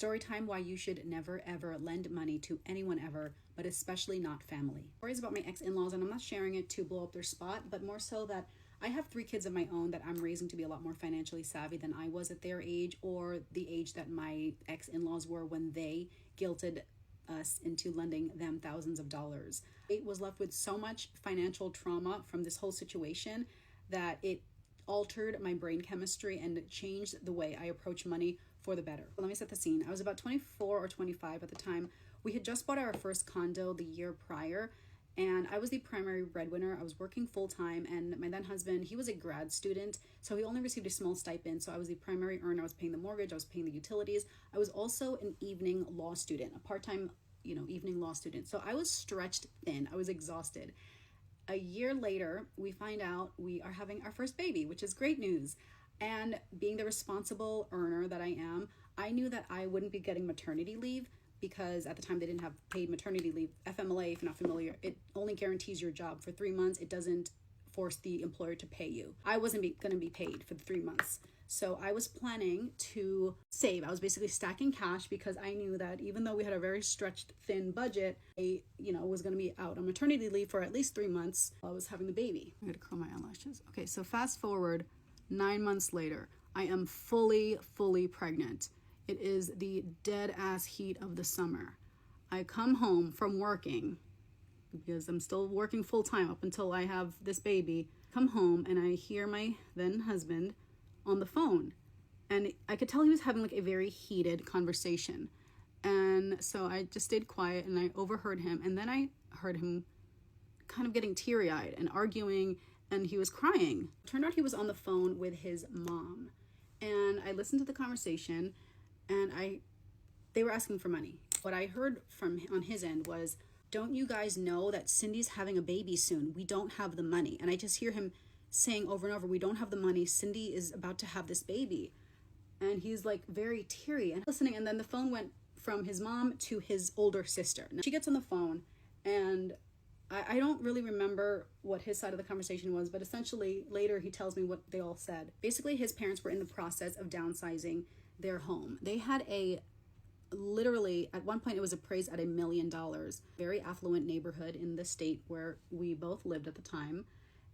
Story time why you should never ever lend money to anyone ever, but especially not family. Stories about my ex-in-laws, and I'm not sharing it to blow up their spot, but more so that I have 3 kids of my own that I'm raising to be a lot more financially savvy than I was at their age, or the age that my ex-in-laws were when they guilted us into lending them thousands of dollars. I was left with so much financial trauma from this whole situation that it altered my brain chemistry and changed the way I approach money for the better. Let me set the scene. I was about 24 or 25 at the time. We had just bought our first condo the year prior, and I was the primary breadwinner. I was working full-time, and my then husband, he was a grad student, so he only received a small stipend. So I was the primary earner. I was paying the mortgage, I was paying the utilities. I was also an evening law student, a part-time, evening law student. So I was stretched thin. I was exhausted. A year later, we find out we are having our first baby, which is great news. And being the responsible earner that I am, I knew that I wouldn't be getting maternity leave, because at the time they didn't have paid maternity leave. FMLA, if you're not familiar, it only guarantees your job for 3 months. It doesn't force the employer to pay you. I wasn't going to be paid for the 3 months. So I was planning to save. I was basically stacking cash because I knew that even though we had a very stretched thin budget, I, was going to be out on maternity leave for at least 3 months while I was having the baby. I'm going to curl my eyelashes. Okay, so fast forward 9 months later, I am fully pregnant. It is the dead ass heat of the summer. I come home from working, because I'm still working full time up until I have this baby. Come home and I hear my then husband on the phone, and I could tell he was having like a very heated conversation. And so I just stayed quiet and I overheard him, and then I heard him kind of getting teary-eyed and arguing, and he was crying. It turned out he was on the phone with his mom, and I listened to the conversation, and they were asking for money. What I heard from on his end was, "Don't you guys know that Cindy's having a baby soon? We don't have the money." And I just hear him saying over and over, "We don't have the money. Cindy is about to have this baby." And he's like very teary and listening. And then the phone went from his mom to his older sister. Now, she gets on the phone, and I don't really remember what his side of the conversation was, but essentially later he tells me what they all said. Basically, his parents were in the process of downsizing their home. They had literally at one point it was appraised at $1 million. Very affluent neighborhood in the state where we both lived at the time.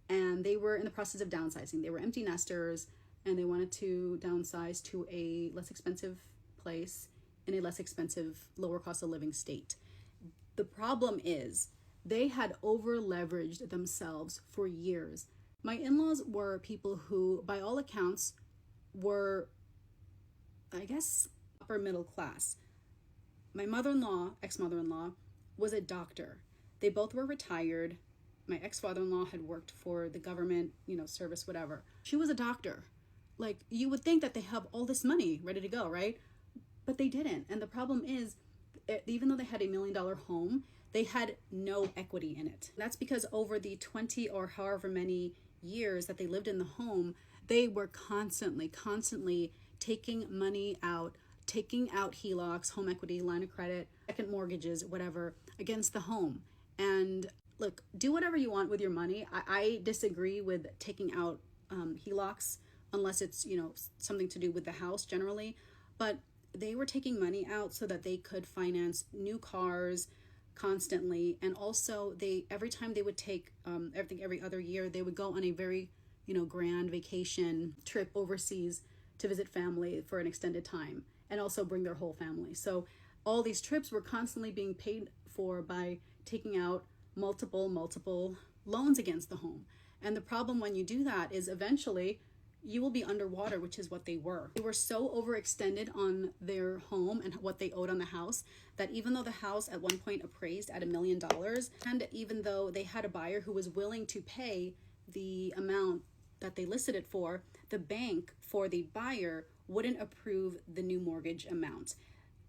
And they were in the process of downsizing. They were empty nesters, and they wanted to downsize to a less expensive place in a less expensive, lower cost of living state. The problem is they had over leveraged themselves for years. My in-laws were people who, by all accounts, were, I guess, upper middle class. My mother-in-law, ex-mother-in-law, was a doctor. They both were retired. My ex-father-in-law had worked for the government, service, whatever. She was a doctor. Like, you would think that they have all this money ready to go, right? But they didn't. And the problem is, even though they had $1 million home, they had no equity in it. That's because over the 20 or however many years that they lived in the home, they were constantly taking money out, taking out HELOCs, home equity, line of credit, second mortgages, whatever, against the home. And look, do whatever you want with your money. I disagree with taking out HELOCs unless it's, something to do with the house generally. But they were taking money out so that they could finance new cars constantly. And also every time they would take, every other year, they would go on a very, grand vacation trip overseas to visit family for an extended time, and also bring their whole family. So all these trips were constantly being paid for by taking out multiple loans against the home. And the problem when you do that is eventually you will be underwater, which is what they were. They were so overextended on their home and what they owed on the house that even though the house at one point appraised at $1 million, and even though they had a buyer who was willing to pay the amount that they listed it for, the bank for the buyer wouldn't approve the new mortgage amount.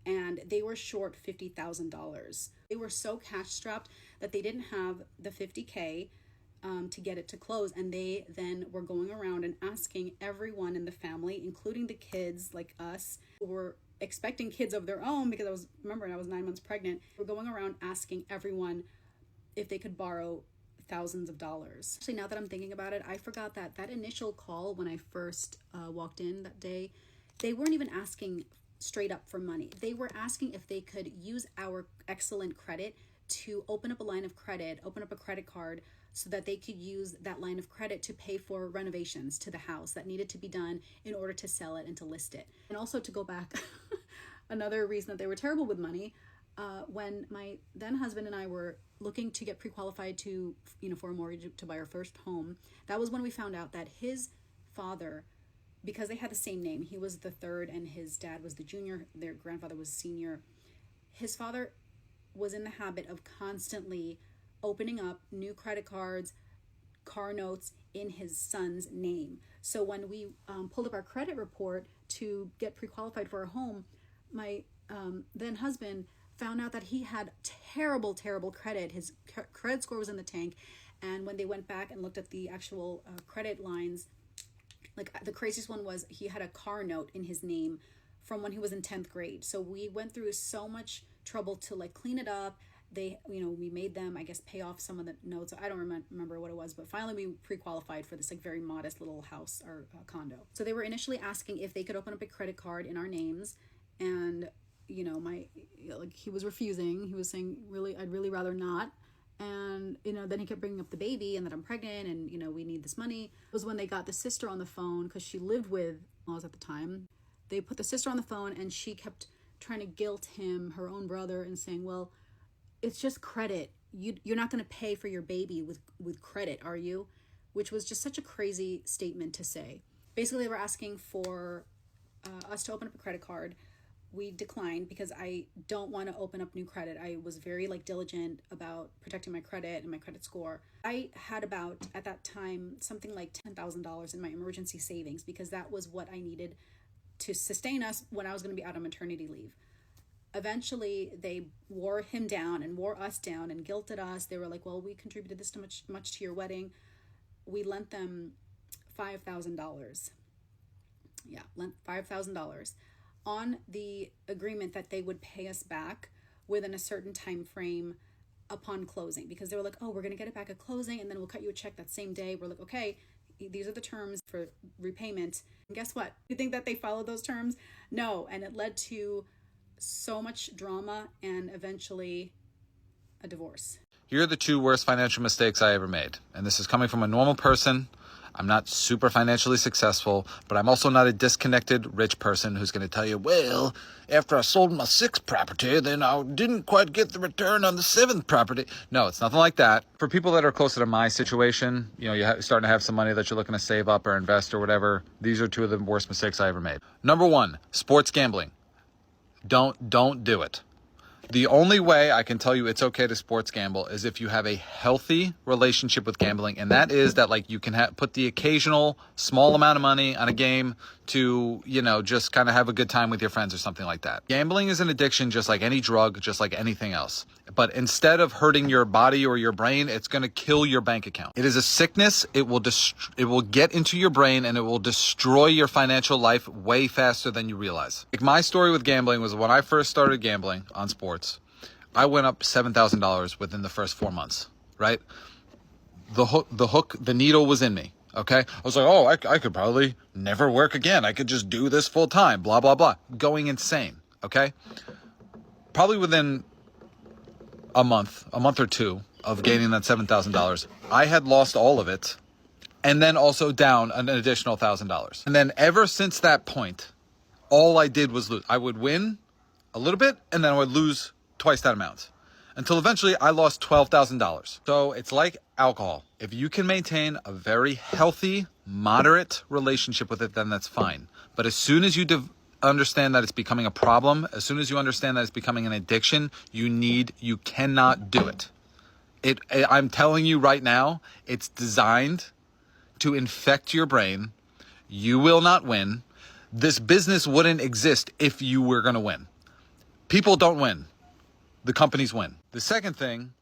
And they were short $50,000. They were so cash strapped that they didn't have the $50K to get it to close. And they then were going around and asking everyone in the family, including the kids like us, who were expecting kids of their own, because I was 9 months pregnant. We're going around asking everyone if they could borrow thousands of dollars. Actually, now that I'm thinking about it, I forgot that initial call when I first walked in that day, they weren't even asking straight up for money. They were asking if they could use our excellent credit to open up a line of credit, open up a credit card, so that they could use that line of credit to pay for renovations to the house that needed to be done in order to sell it and to list it. And also, to go back, another reason that they were terrible with money, when my then husband and I were looking to get pre-qualified to, for a mortgage to buy our first home, that was when we found out that his father, because they had the same name, he was the third and his dad was the junior, their grandfather was senior. His father was in the habit of constantly opening up new credit cards, car notes in his son's name. So when we pulled up our credit report to get pre-qualified for our home, my then husband found out that he had terrible credit. His credit score was in the tank. And when they went back and looked at the actual credit lines, like the craziest one was he had a car note in his name from when he was in 10th grade. So we went through so much trouble to like clean it up. They, we made them, I guess, pay off some of the notes. I don't remember what it was, but finally we pre-qualified for this like very modest little house or condo. So they were initially asking if they could open up a credit card in our names, and he was refusing. He was saying, really, I'd really rather not. And, then he kept bringing up the baby and that I'm pregnant and, we need this money. It was when they got the sister on the phone, because she lived with in-laws at the time. They put the sister on the phone and she kept trying to guilt him, her own brother, and saying, well, it's just credit. You're not going to pay for your baby with credit, are you? Which was just such a crazy statement to say. Basically, they were asking for us to open up a credit card. We declined because I don't want to open up new credit. I was very diligent about protecting my credit and my credit score. I had about, at that time, something like $10,000 in my emergency savings, because that was what I needed to sustain us when I was going to be out on maternity leave. Eventually, they wore him down and wore us down and guilted us. They were like, well, we contributed this much to your wedding. We lent them $5,000. Yeah, lent $5,000 on the agreement that they would pay us back within a certain time frame upon closing, because they were like, oh, we're going to get it back at closing and then we'll cut you a check that same day. We're like, okay, these are the terms for repayment. And guess what? You think that they followed those terms? No. And it led to so much drama and eventually a divorce. Here are the two worst financial mistakes I ever made. And this is coming from a normal person. I'm not super financially successful, but I'm also not a disconnected rich person who's going to tell you, well, after I sold my 6th property, then I didn't quite get the return on the 7th property. No, it's nothing like that. For people that are closer to my situation, you're starting to have some money that you're looking to save up or invest or whatever. These are two of the worst mistakes I ever made. Number 1, sports gambling. Don't do it. The only way I can tell you it's okay to sports gamble is if you have a healthy relationship with gambling, and that is that you can put the occasional small amount of money on a game to, just kind of have a good time with your friends or something like that. Gambling is an addiction just like any drug, just like anything else. But instead of hurting your body or your brain, it's going to kill your bank account. It is a sickness. It will get into your brain and it will destroy your financial life way faster than you realize. Like my story with gambling was when I first started gambling on sports, I went up $7,000 within the first 4 months, right? The needle was in me. Okay. I was like, oh, I could probably never work again. I could just do this full time, blah, blah, blah. Going insane. Okay. Probably within a month or two of gaining that $7,000, I had lost all of it. And then also down an additional $1,000. And then ever since that point, all I did was lose. I would win a little bit and then I would lose twice that amount. Until eventually I lost $12,000. So it's like alcohol. If you can maintain a very healthy, moderate relationship with it, then that's fine. But as soon as you understand that it's becoming a problem, as soon as you understand that it's becoming an addiction, you cannot do it. I'm telling you right now, it's designed to infect your brain. You will not win. This business wouldn't exist if you were going to win. People don't win. The companies win. The second thing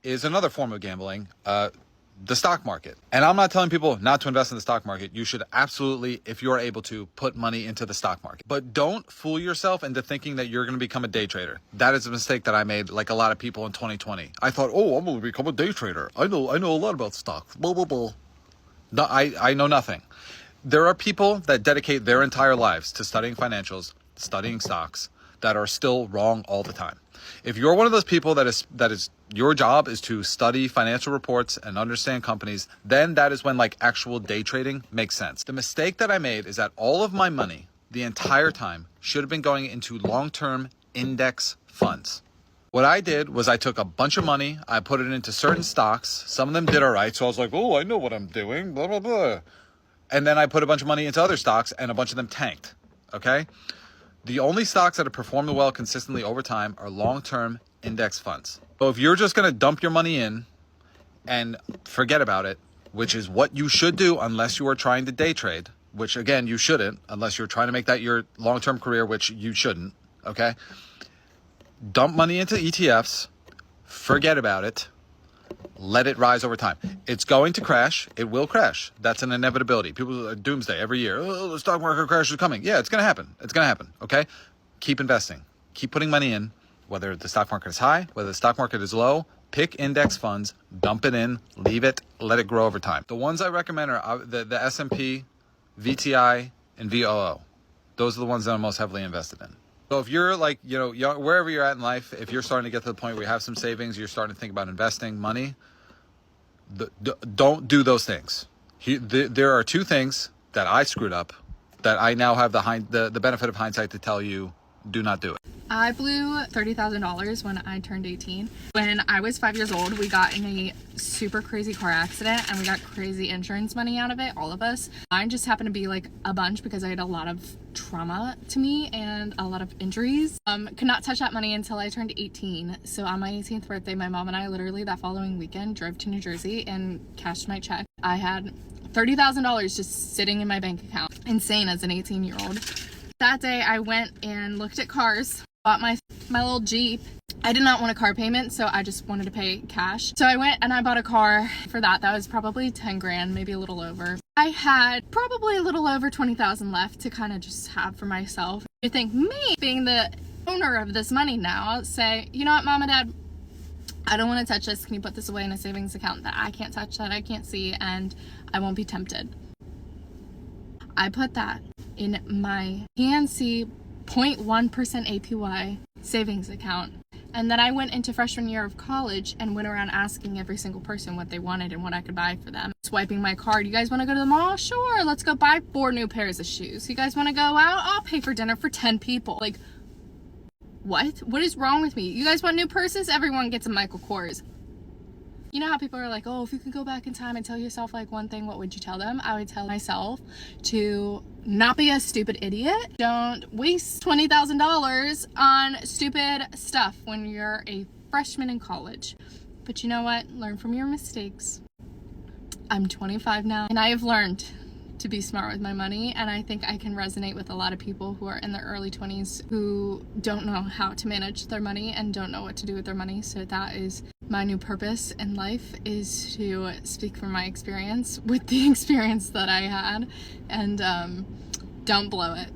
is another form of gambling, the stock market. And I'm not telling people not to invest in the stock market. You should absolutely, if you're able to, put money into the stock market. But don't fool yourself into thinking that you're going to become a day trader. That is a mistake that I made, like a lot of people in 2020. I thought, oh, I'm going to become a day trader. I know a lot about stocks. Blah, blah, blah. No, I know nothing. There are people that dedicate their entire lives to studying financials, studying stocks that are still wrong all the time. If you're one of those people that is your job is to study financial reports and understand companies, then that is when like actual day trading makes sense. The mistake that I made is that all of my money the entire time should have been going into long-term index funds. What I did was I took a bunch of money, I put it into certain stocks. Some of them did all right, so I was like, oh, I know what I'm doing, blah, blah, blah. And then I put a bunch of money into other stocks and a bunch of them tanked, okay? The only stocks that have performed well consistently over time are long-term index funds. So if you're just going to dump your money in and forget about it, which is what you should do unless you are trying to day trade, which again, you shouldn't, unless you're trying to make that your long-term career, which you shouldn't, okay? Dump money into ETFs, forget about it, let it rise over time. It's going to crash. It will crash. That's an inevitability. People doomsday every year. Oh, the stock market crash is coming. Yeah, it's going to happen. It's going to happen. Okay. Keep investing. Keep putting money in, whether the stock market is high, whether the stock market is low. Pick index funds, dump it in, leave it, let it grow over time. The ones I recommend are the S&P, VTI, and VOO. Those are the ones that I'm most heavily invested in. So if you're like, wherever you're at in life, if you're starting to get to the point where you have some savings, you're starting to think about investing money, don't do those things. There are two things that I screwed up that I now have the benefit of hindsight to tell you, do not do it. I blew $30,000 when I turned 18. When I was 5 years old, we got in a super crazy car accident and we got crazy insurance money out of it, all of us. Mine just happened to be like a bunch because I had a lot of trauma to me and a lot of injuries. Could not touch that money until I turned 18. So on my 18th birthday, my mom and I literally that following weekend drove to New Jersey and cashed my check. I had $30,000 just sitting in my bank account. Insane as an 18-year-old. That day I went and looked at cars, bought my little Jeep. I did not want a car payment, so I just wanted to pay cash. So I went and I bought a car for that. That was probably 10 grand, maybe a little over. I had probably a little over 20,000 left to kind of just have for myself. You think me being the owner of this money now, I'll say, you know what, Mom and Dad, I don't want to touch this. Can you put this away in a savings account that I can't touch, that I can't see, and I won't be tempted? I put that in my PNC 0.1% APY savings account. And then I went into freshman year of college and went around asking every single person what they wanted and what I could buy for them. Swiping my card. You guys want to go to the mall? Sure, let's go buy 4 new pairs of shoes. You guys want to go out? I'll pay for dinner for 10 people. Like, what? What is wrong with me? You guys want new purses? Everyone gets a Michael Kors. You know how people are like, oh, if you could go back in time and tell yourself like one thing, what would you tell them? I would tell myself to not be a stupid idiot. Don't waste $20,000 on stupid stuff when you're a freshman in college. But you know what? Learn from your mistakes. I'm 25 now and I have learned to be smart with my money, and I think I can resonate with a lot of people who are in their early 20s who don't know how to manage their money and don't know what to do with their money. So that is my new purpose in life, is to speak from my experience with the experience that I had, and don't blow it.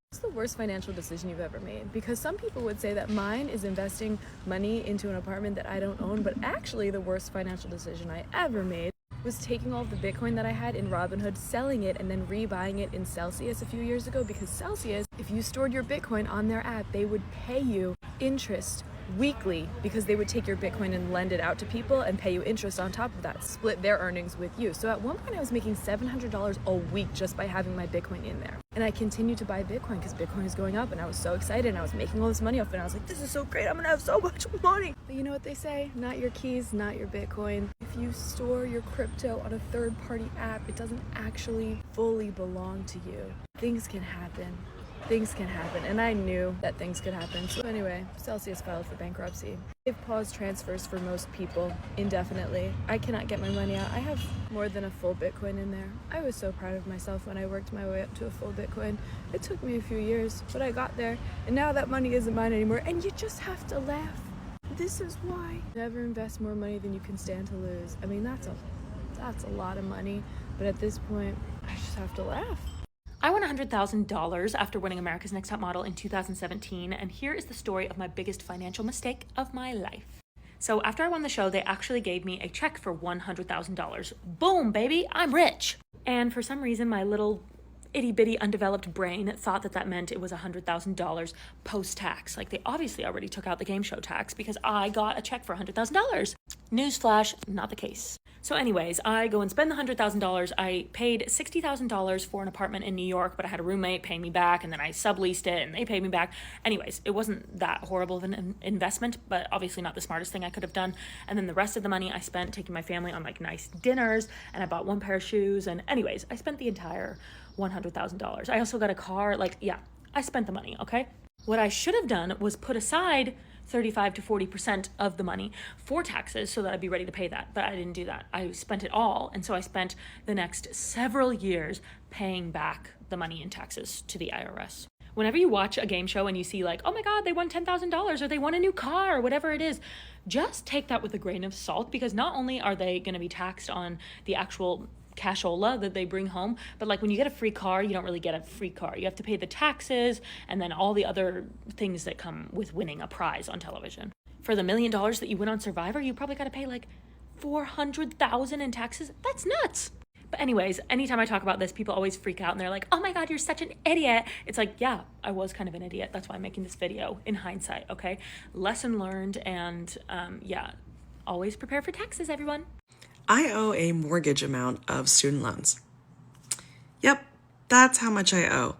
What's the worst financial decision you've ever made? Because some people would say that mine is investing money into an apartment that I don't own, but actually the worst financial decision I ever made was taking all of the Bitcoin that I had in Robinhood, selling it, and then rebuying it in Celsius a few years ago, because Celsius, if you stored your Bitcoin on their app, they would pay you interest weekly, because they would take your Bitcoin and lend it out to people and pay you interest on top of that, split their earnings with you. So at one point I was making $700 a week just by having my Bitcoin in there. And I continued to buy Bitcoin because Bitcoin is going up, and I was so excited and I was making all this money off it, and I was like, this is so great, I'm gonna have so much money. But you know what they say? Not your keys, not your Bitcoin. If you store your crypto on a third-party app, it doesn't actually fully belong to you. Things can happen. Things can happen, and I knew that things could happen. So anyway, Celsius filed for bankruptcy. They've paused transfers for most people indefinitely. I cannot get my money out. I have more than a full Bitcoin in there. I was so proud of myself when I worked my way up to a full Bitcoin. It took me a few years, but I got there, and now that money isn't mine anymore, and you just have to laugh. This is why. Never invest more money than you can stand to lose. I mean, that's a lot of money, but at this point, I just have to laugh. I won $100,000 after winning America's Next Top Model in 2017, and here is the story of my biggest financial mistake of my life. So after I won the show, they actually gave me a check for $100,000. Boom, baby, I'm rich. And for some reason, my little itty bitty undeveloped brain thought that that meant it was $100,000 post-tax. Like, they obviously already took out the game show tax because I got a check for $100,000. Newsflash, not the case. So anyways, I go and spend the $100,000. I paid $60,000 for an apartment in New York, but I had a roommate paying me back, and then I subleased it and they paid me back. Anyways, it wasn't that horrible of an investment, but obviously not the smartest thing I could have done. And then the rest of the money I spent taking my family on like nice dinners, and I bought one pair of shoes. And anyways, I spent the entire $100,000. I also got a car. Like, yeah, I spent the money, okay? What I should have done was put aside 35 to 40% of the money for taxes so that I'd be ready to pay that. But I didn't do that. I spent it all. And so I spent the next several years paying back the money in taxes to the IRS. Whenever you watch a game show and you see like, oh my God, they won $10,000 or they won a new car or whatever it is, just take that with a grain of salt, because not only are they going to be taxed on the actual cashola that they bring home, but like when you get a free car, you don't really get a free car. You have to pay the taxes and then all the other things that come with winning a prize on television. For the $1 million that you win on Survivor, you probably got to pay like $400,000 in taxes. That's nuts. But anyways, anytime I talk about this, people always freak out and they're like, oh my God, you're such an idiot. It's like, yeah, I was kind of an idiot. That's why I'm making this video in hindsight, okay? Lesson learned, and yeah, always prepare for taxes, everyone. I owe a mortgage amount of student loans. Yep, that's how much I owe.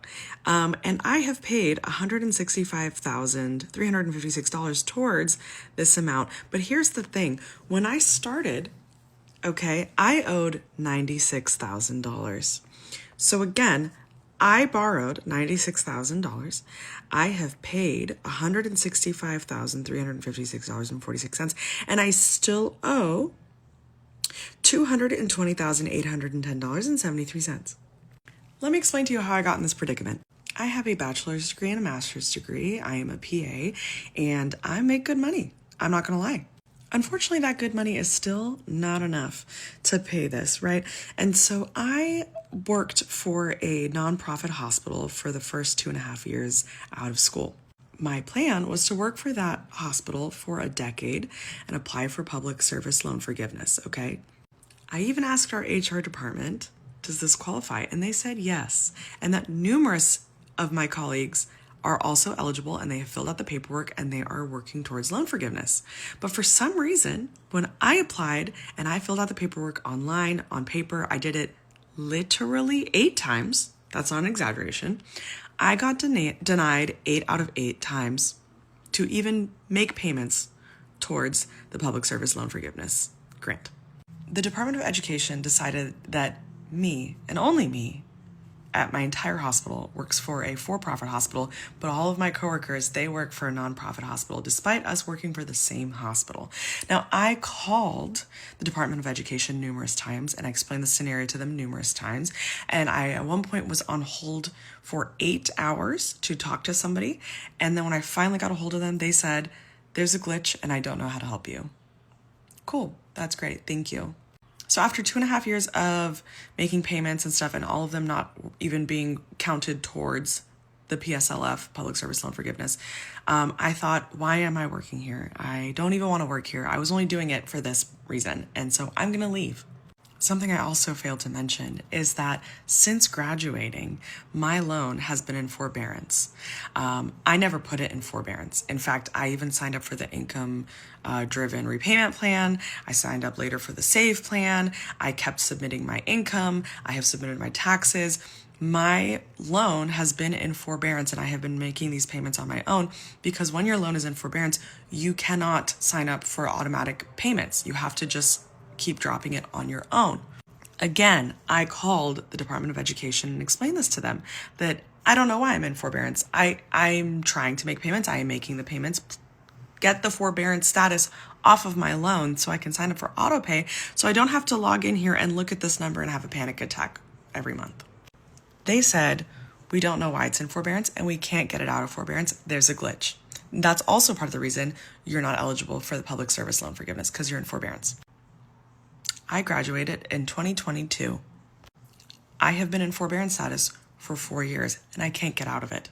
And I have paid $165,356 towards this amount. But here's the thing. When I started, okay, I owed $96,000. So again, I borrowed $96,000. I have paid $165,356.46, and I still owe $220,810.73. Let me explain to you how I got in this predicament. I have a bachelor's degree and a master's degree. I am a PA, and I make good money. I'm not going to lie. Unfortunately, that good money is still not enough to pay this, right? And so I worked for a nonprofit hospital for the first 2.5 years out of school. My plan was to work for that hospital for a decade and apply for public service loan forgiveness, okay? I even asked our HR department, does this qualify? And they said yes, and that numerous of my colleagues are also eligible, and they have filled out the paperwork and they are working towards loan forgiveness. But for some reason, when I applied and I filled out the paperwork online, on paper, I did it literally 8 times. That's not an exaggeration. I got denied 8 out of 8 times to even make payments towards the public service loan forgiveness grant. The Department of Education decided that me, and only me, at my entire hospital works for a for-profit hospital, but all of my coworkers, they work for a nonprofit hospital, despite us working for the same hospital. Now, I called the Department of Education numerous times, and I explained the scenario to them numerous times, and I, at one point, was on hold for 8 hours to talk to somebody, and then when I finally got a hold of them, they said, there's a glitch, and I don't know how to help you. Cool, that's great, thank you. So after 2.5 years of making payments and stuff, and all of them not even being counted towards the PSLF, Public Service Loan Forgiveness, I thought, why am I working here? I don't even want to work here. I was only doing it for this reason, and so I'm going to leave. Something I also failed to mention is that since graduating, my loan has been in forbearance. I never put it in forbearance. In fact, I even signed up for the income-driven repayment plan. I signed up later for the SAVE plan. I kept submitting my income. I have submitted my taxes. My loan has been in forbearance, and I have been making these payments on my own, because when your loan is in forbearance, you cannot sign up for automatic payments. You have to just keep dropping it on your own. Again, I called the Department of Education and explained this to them, that I don't know why I'm in forbearance. I'm trying to make payments. I am making the payments. Get the forbearance status off of my loan so I can sign up for auto pay, so I don't have to log in here and look at this number and have a panic attack every month. They said, we don't know why it's in forbearance and we can't get it out of forbearance. There's a glitch. That's also part of the reason you're not eligible for the public service loan forgiveness, because you're in forbearance. I graduated in 2022. I have been in forbearance status for 4 years and I can't get out of it.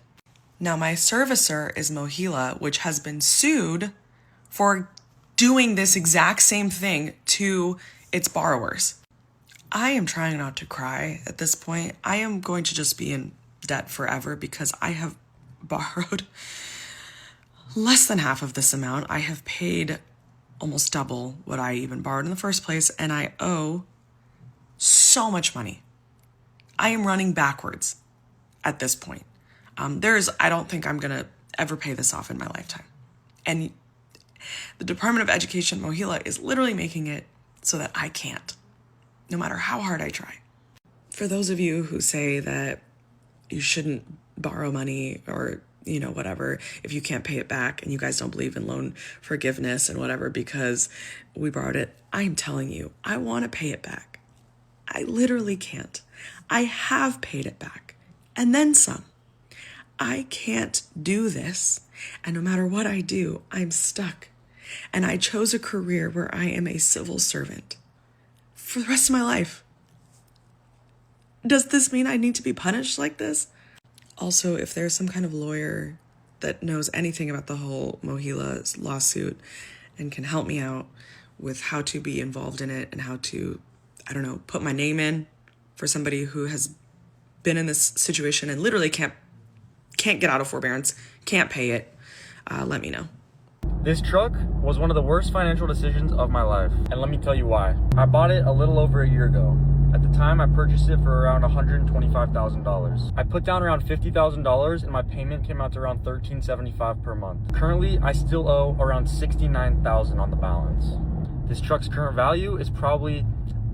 Now, my servicer is Mohila, which has been sued for doing this exact same thing to its borrowers. I am trying not to cry at this point. I am going to just be in debt forever because I have borrowed less than half of this amount. I have paid almost double what I even borrowed in the first place, and I owe so much money. I am running backwards at this point. I don't think I'm going to ever pay this off in my lifetime. And the Department of Education, Mohila, is literally making it so that I can't, no matter how hard I try. For those of you who say that you shouldn't borrow money or, whatever, if you can't pay it back, and you guys don't believe in loan forgiveness and whatever because we borrowed it, I'm telling you, I want to pay it back. I literally can't. I have paid it back, and then some. I can't do this, and no matter what I do, I'm stuck. And I chose a career where I am a civil servant for the rest of my life. Does this mean I need to be punished like this? Also, if there's some kind of lawyer that knows anything about the whole Mohila lawsuit and can help me out with how to be involved in it and how to, put my name in for somebody who has been in this situation and literally can't get out of forbearance, can't pay it, let me know. This truck was one of the worst financial decisions of my life, and let me tell you why. I bought it a little over a year ago. At the time, I purchased it for around $125,000. I put down around $50,000 and my payment came out to around $1,375 per month. Currently, I still owe around $69,000 on the balance. This truck's current value is probably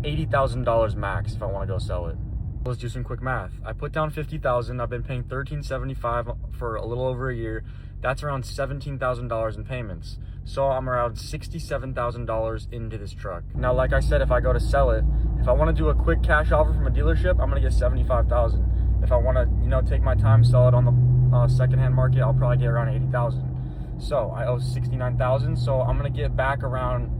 $80,000 max if I want to go sell it. Let's do some quick math. I put down $50,000. I've been paying $1,375 for a little over a year. That's around $17,000 in payments. So I'm around $67,000 into this truck. Now, like I said, if I go to sell it, if I want to do a quick cash offer from a dealership, I'm gonna get $75,000. If I want to, take my time, sell it on the secondhand market, I'll probably get around $80,000. So I owe $69,000. So I'm gonna get back around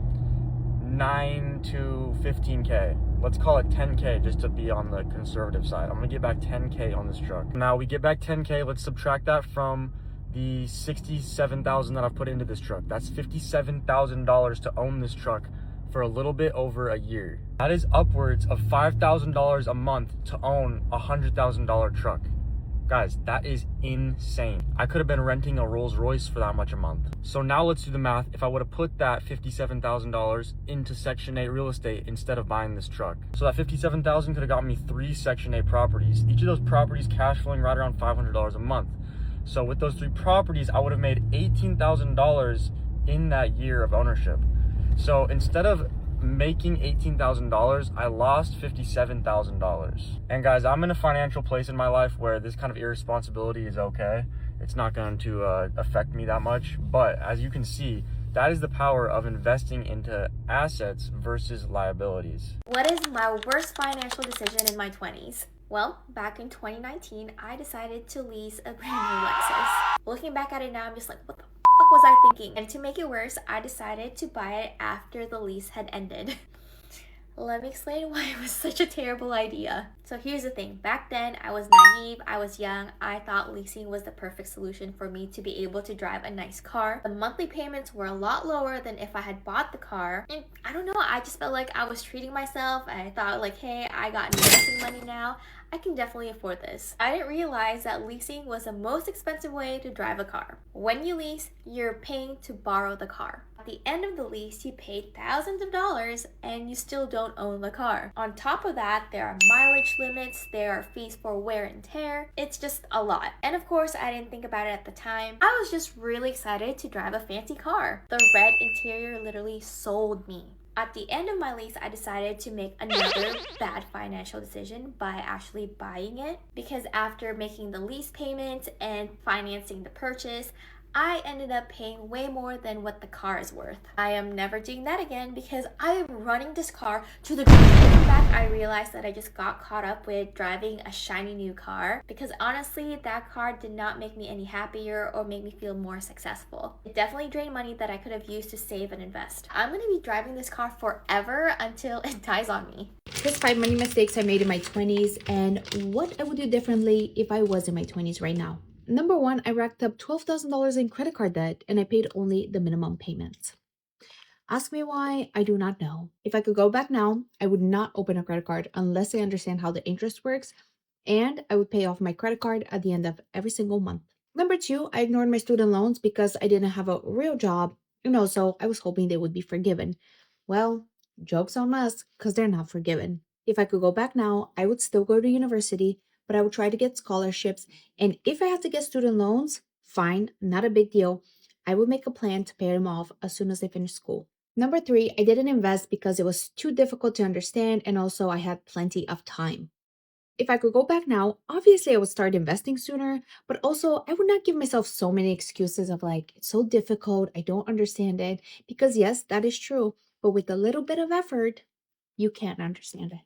9 to 15K. Let's call it 10K just to be on the conservative side. I'm gonna get back 10K on this truck. Now we get back 10K. Let's subtract that from the $67,000 that I've put into this truck. That's $57,000 to own this truck for a little bit over a year. That is upwards of $5,000 a month to own a $100,000 truck. Guys, that is insane. I could have been renting a Rolls Royce for that much a month. So now let's do the math. If I would have put that $57,000 into Section 8 real estate instead of buying this truck. So that $57,000 could have got me 3 Section 8 properties. Each of those properties cash flowing right around $500 a month. So with those 3 properties, I would have made $18,000 in that year of ownership. So instead of making $18,000, I lost $57,000. And guys, I'm in a financial place in my life where this kind of irresponsibility is okay. It's not going to affect me that much. But as you can see, that is the power of investing into assets versus liabilities. What is my worst financial decision in my 20s? Well, back in 2019, I decided to lease a brand new Lexus. Looking back at it now, I'm just like, what the fuck was I thinking? And to make it worse, I decided to buy it after the lease had ended. Let me explain why it was such a terrible idea. So here's the thing. Back then, I was naive, I was young. I thought leasing was the perfect solution for me to be able to drive a nice car. The monthly payments were a lot lower than if I had bought the car. And I don't know, I just felt like I was treating myself. I thought like, hey, I got investing money now. I can definitely afford this. I didn't realize that leasing was the most expensive way to drive a car. When you lease, you're paying to borrow the car. At the end of the lease, you paid thousands of dollars and you still don't own the car. On top of that, there are mileage limits, there are fees for wear and tear. It's just a lot. And of course, I didn't think about it at the time. I was just really excited to drive a fancy car. The red interior literally sold me. At the end of my lease, I decided to make another bad financial decision by actually buying it, because after making the lease payment and financing the purchase, I ended up paying way more than what the car is worth. I am never doing that again because I am running this car to the ground. Looking back, I realized that I just got caught up with driving a shiny new car because honestly, that car did not make me any happier or make me feel more successful. It definitely drained money that I could have used to save and invest. I'm gonna be driving this car forever until it dies on me. Here's 5 money mistakes I made in my 20s and what I would do differently if I was in my 20s right now. Number 1, I racked up $12,000 in credit card debt and I paid only the minimum payments. Ask me why, I do not know. If I could go back now, I would not open a credit card unless I understand how the interest works, and I would pay off my credit card at the end of every single month. Number 2, I ignored my student loans because I didn't have a real job, and also I was hoping they would be forgiven. Well, joke's on us because they're not forgiven. If I could go back now, I would still go to university, but I would try to get scholarships, and if I had to get student loans, fine, not a big deal. I would make a plan to pay them off as soon as I finish school. Number 3, I didn't invest because it was too difficult to understand, and also I had plenty of time. If I could go back now, obviously I would start investing sooner, but also I would not give myself so many excuses of like, it's so difficult, I don't understand it, because yes, that is true, but with a little bit of effort, you can understand it.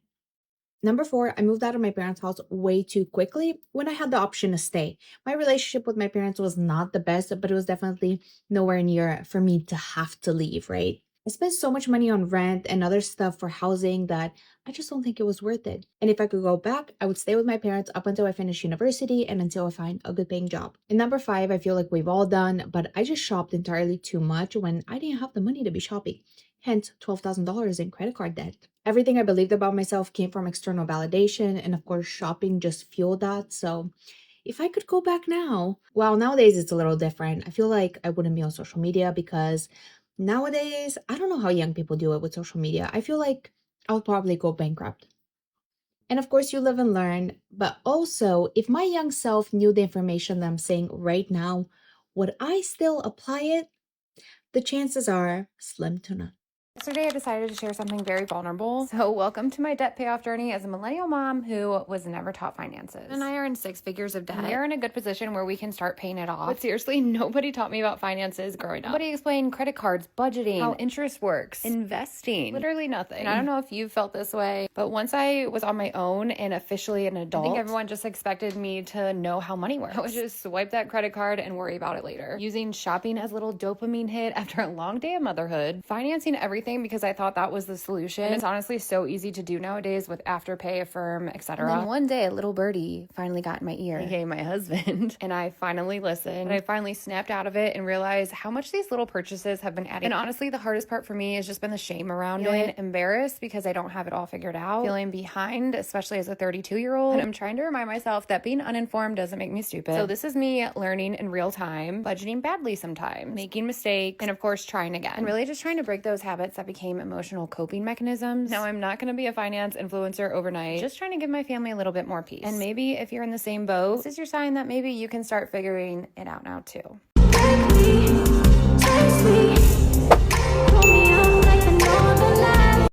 Number 4, I moved out of my parents' house way too quickly when I had the option to stay. My relationship with my parents was not the best, but it was definitely nowhere near for me to have to leave, right? I spent so much money on rent and other stuff for housing that I just don't think it was worth it. And if I could go back, I would stay with my parents up until I finish university and until I find a good paying job. And number 5, I feel like we've all done, but I just shopped entirely too much when I didn't have the money to be shopping. Hence, $12,000 in credit card debt. Everything I believed about myself came from external validation, and of course, shopping just fueled that. So, if I could go back now, well, nowadays it's a little different. I feel like I wouldn't be on social media because nowadays, I don't know how young people do it with social media. I feel like I would probably go bankrupt. And of course, you live and learn. But also, if my young self knew the information that I'm saying right now, would I still apply it? The chances are slim to none. Yesterday, I decided to share something very vulnerable. So welcome to my debt payoff journey as a millennial mom who was never taught finances. And I are in 6 figures of debt. And we are in a good position where we can start paying it off. But seriously, nobody taught me about finances growing up. Nobody explained credit cards, budgeting, how interest works, investing, literally nothing. And I don't know if you felt this way, but once I was on my own and officially an adult, I think everyone just expected me to know how money works. I would just swipe that credit card and worry about it later. Using shopping as a little dopamine hit after a long day of motherhood, financing everything because I thought that was the solution. And it's honestly so easy to do nowadays with Afterpay, Affirm, etc. And then one day, a little birdie finally got in my ear, aka my husband, and I finally listened. And I finally snapped out of it and realized how much these little purchases have been adding. And honestly, the hardest part for me has just been the shame around it. Embarrassed because I don't have it all figured out. Feeling behind, especially as a 32-year-old. And I'm trying to remind myself that being uninformed doesn't make me stupid. So this is me learning in real time, budgeting badly sometimes, making mistakes, and of course, trying again. And really just trying to break those habits that became emotional coping mechanisms. Now, I'm not going to be a finance influencer overnight, just trying to give my family a little bit more peace. And maybe if you're in the same boat, this is your sign that maybe you can start figuring it out now too.